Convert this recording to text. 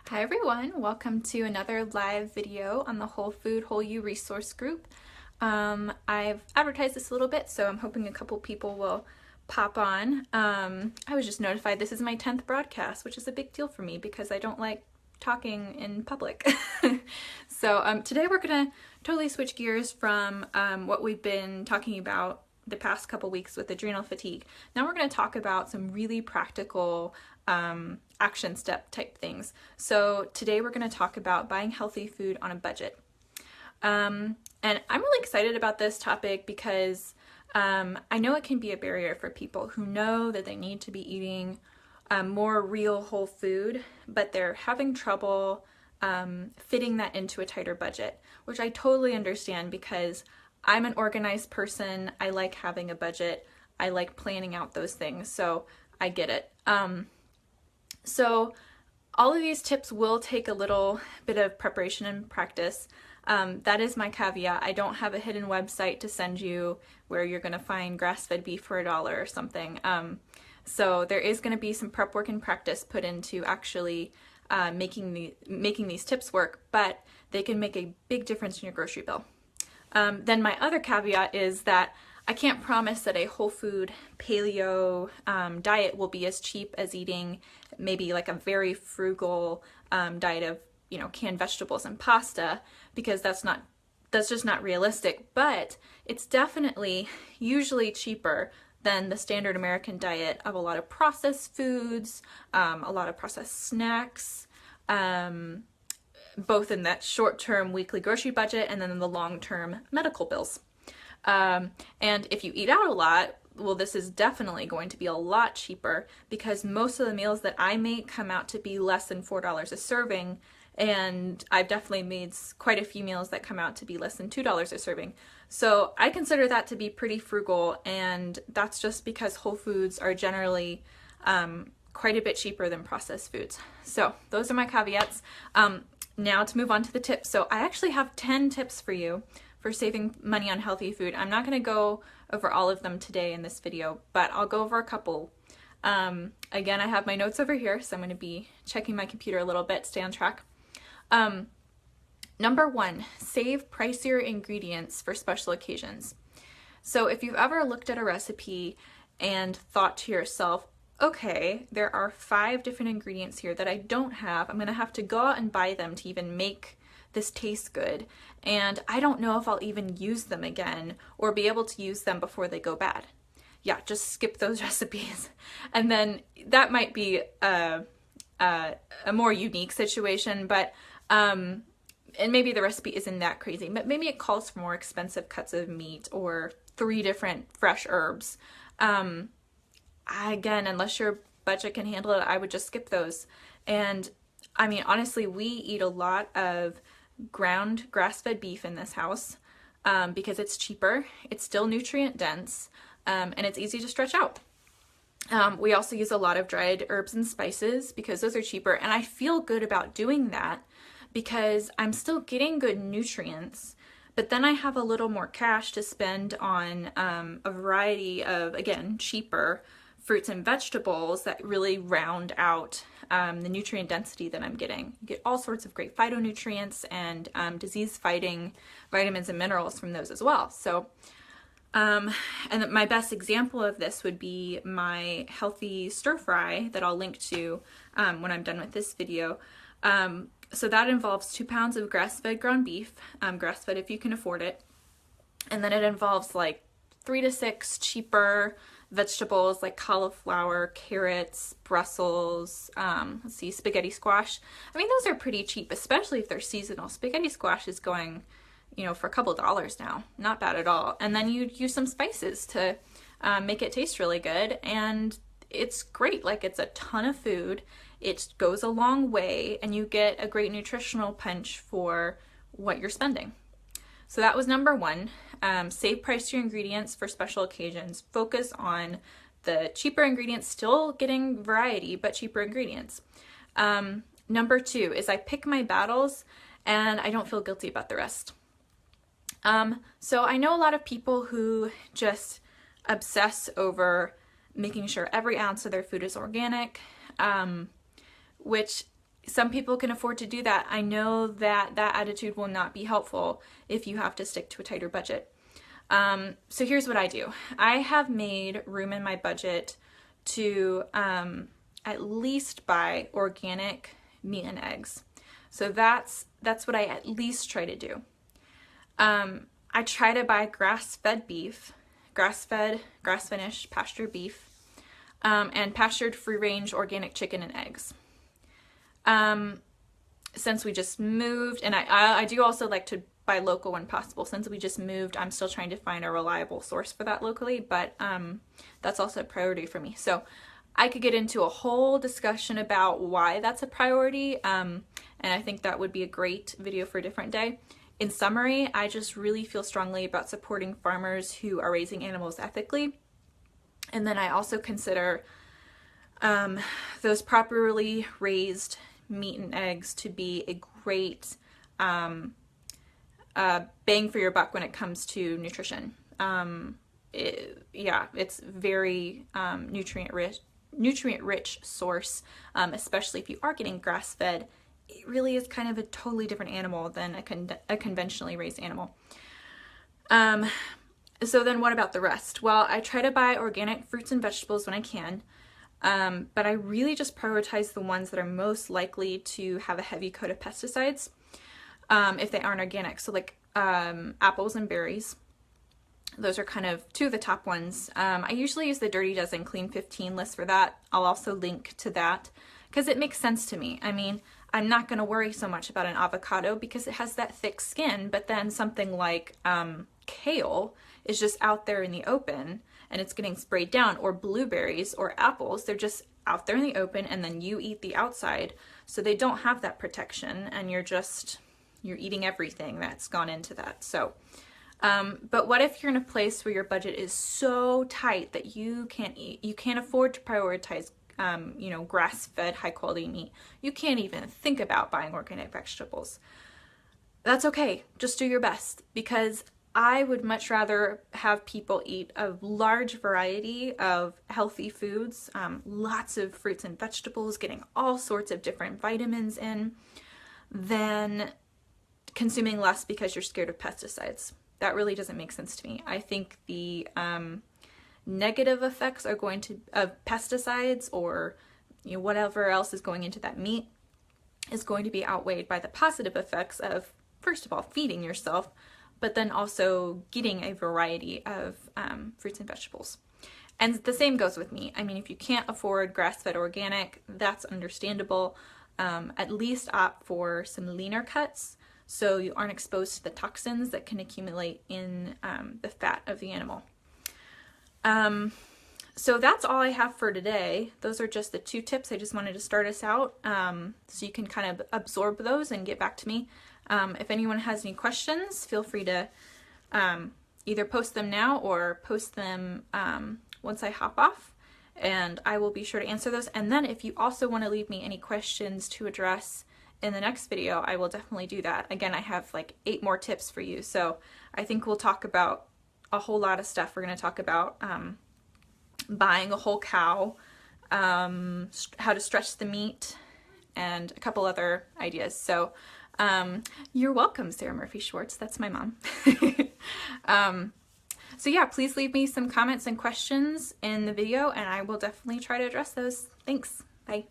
Hi everyone, welcome to another live video on the Whole Food Whole You resource group. I've advertised this a little bit, so I'm hoping a couple people will pop on. I was just notified this is my 10th broadcast, which is a big deal for me because I don't like talking in public. So today we're gonna totally switch gears from what we've been talking about the past couple weeks with adrenal fatigue. Now we're going to talk about some really practical action step type things. So today we're going to talk about buying healthy food on a budget. And I'm really excited about this topic because I know it can be a barrier for people who know that they need to be eating more real whole food, but they're having trouble fitting that into a tighter budget, which I totally understand because I'm an organized person. I like having a budget. I like planning out those things, so I get it. So all of these tips will take a little bit of preparation and practice. That is my caveat. I don't have a hidden website to send you where you're going to find grass-fed beef for $1 or something. So there is going to be some prep work and practice put into actually making these tips work, but they can make a big difference in your grocery bill. Then my other caveat is that I can't promise that a whole food paleo diet will be as cheap as eating maybe like a very frugal diet of, canned vegetables and pasta, because that's just not realistic. But it's definitely usually cheaper than the standard American diet of a lot of processed foods, a lot of processed snacks, both in that short-term weekly grocery budget and then in the long-term medical bills. And if you eat out a lot, well, this is definitely going to be a lot cheaper because most of the meals that I make come out to be less than $4 a serving, and I've definitely made quite a few meals that come out to be less than $2 a serving. So I consider that to be pretty frugal, and that's just because whole foods are generally quite a bit cheaper than processed foods. So those are my caveats. Now to move on to the tips. So I actually have 10 tips for you for saving money on healthy food. I'm not going to go over all of them today in this video, but I'll go over a couple. Again, I have my notes over here, so I'm going to be checking my computer a little bit, stay on track. Number 1, save pricier ingredients for special occasions. So if you've ever looked at a recipe and thought to yourself, okay, there are 5 different ingredients here that I don't have. I'm going to have to go out and buy them to even make this taste good. And I don't know if I'll even use them again or be able to use them before they go bad. Yeah, just skip those recipes. And then that might be a more unique situation, but and maybe the recipe isn't that crazy, but maybe it calls for more expensive cuts of meat or 3 different fresh herbs. Again, unless your budget can handle it, I would just skip those. And I mean, honestly, we eat a lot of ground grass-fed beef in this house because it's cheaper, it's still nutrient dense, and it's easy to stretch out. We also use a lot of dried herbs and spices because those are cheaper, and I feel good about doing that because I'm still getting good nutrients, but then I have a little more cash to spend on a variety of, again, cheaper fruits and vegetables that really round out the nutrient density that I'm getting. You get all sorts of great phytonutrients and disease-fighting vitamins and minerals from those as well. So, and my best example of this would be my healthy stir fry that I'll link to when I'm done with this video. So that involves 2 pounds of grass-fed ground beef, grass-fed if you can afford it, and then it involves like 3 to 6 cheaper vegetables like cauliflower, carrots, Brussels, let's see, spaghetti squash. I mean, those are pretty cheap, especially if they're seasonal. Spaghetti squash is going, for a couple dollars now. Not bad at all. And then you use some spices to make it taste really good, and it's great. Like, it's a ton of food. It goes a long way, and you get a great nutritional punch for what you're spending. So that was number 1. Save price your ingredients for special occasions. Focus on the cheaper ingredients, still getting variety, but cheaper ingredients. Number 2 is I pick my battles and I don't feel guilty about the rest. So I know a lot of people who just obsess over making sure every ounce of their food is organic, which some people can afford to do that. I know that that attitude will not be helpful if you have to stick to a tighter budget. So here's what I do. I have made room in my budget to at least buy organic meat and eggs. So that's what I at least try to do. I try to buy grass-fed beef, grass-fed, grass-finished pasture beef, and pastured free-range organic chicken and eggs. Since we just moved, and I do also like to buy local when possible. Since we just moved, I'm still trying to find a reliable source for that locally, but that's also a priority for me. So I could get into a whole discussion about why that's a priority, and I think that would be a great video for a different day. In summary, I just really feel strongly about supporting farmers who are raising animals ethically. And then I also consider those properly raised meat and eggs to be a great bang for your buck when it comes to nutrition. It's very nutrient rich source, especially if you are getting grass fed. It really is kind of a totally different animal than a conventionally raised animal. So then what about the rest? Well, I try to buy organic fruits and vegetables when I can, but I really just prioritize the ones that are most likely to have a heavy coat of pesticides if they aren't organic. So like apples and berries. Those are kind of two of the top ones. I usually use the Dirty Dozen Clean 15 list for that. I'll also link to that because it makes sense to me. I mean, I'm not going to worry so much about an avocado because it has that thick skin, but then something like kale is just out there in the open and it's getting sprayed down, or blueberries or apples, they're just out there in the open and then you eat the outside. So they don't have that protection and you're eating everything that's gone into that. So, but what if you're in a place where your budget is so tight that you can't afford to prioritize grass-fed, high-quality meat. You can't even think about buying organic vegetables. That's okay. Just do your best, because I would much rather have people eat a large variety of healthy foods, lots of fruits and vegetables, getting all sorts of different vitamins in, than consuming less because you're scared of pesticides. That really doesn't make sense to me. I think the negative effects of pesticides or whatever else is going into that meat is going to be outweighed by the positive effects of, first of all, feeding yourself, but then also getting a variety of fruits and vegetables. And the same goes with meat. I mean, if you can't afford grass-fed organic, that's understandable. At least opt for some leaner cuts so you aren't exposed to the toxins that can accumulate in the fat of the animal. So that's all I have for today. Those are just the 2 tips. I just wanted to start us out so you can kind of absorb those and get back to me. If anyone has any questions, feel free to either post them now or post them once I hop off, and I will be sure to answer those. And then if you also want to leave me any questions to address in the next video, I will definitely do that. Again, I have like 8 more tips for you, so I think we'll talk about a whole lot of stuff. We're going to talk about buying a whole cow, how to stretch the meat, and a couple other ideas. So you're welcome, Sarah Murphy Schwartz. That's my mom. So yeah, please leave me some comments and questions in the video and I will definitely try to address those. Thanks. Bye.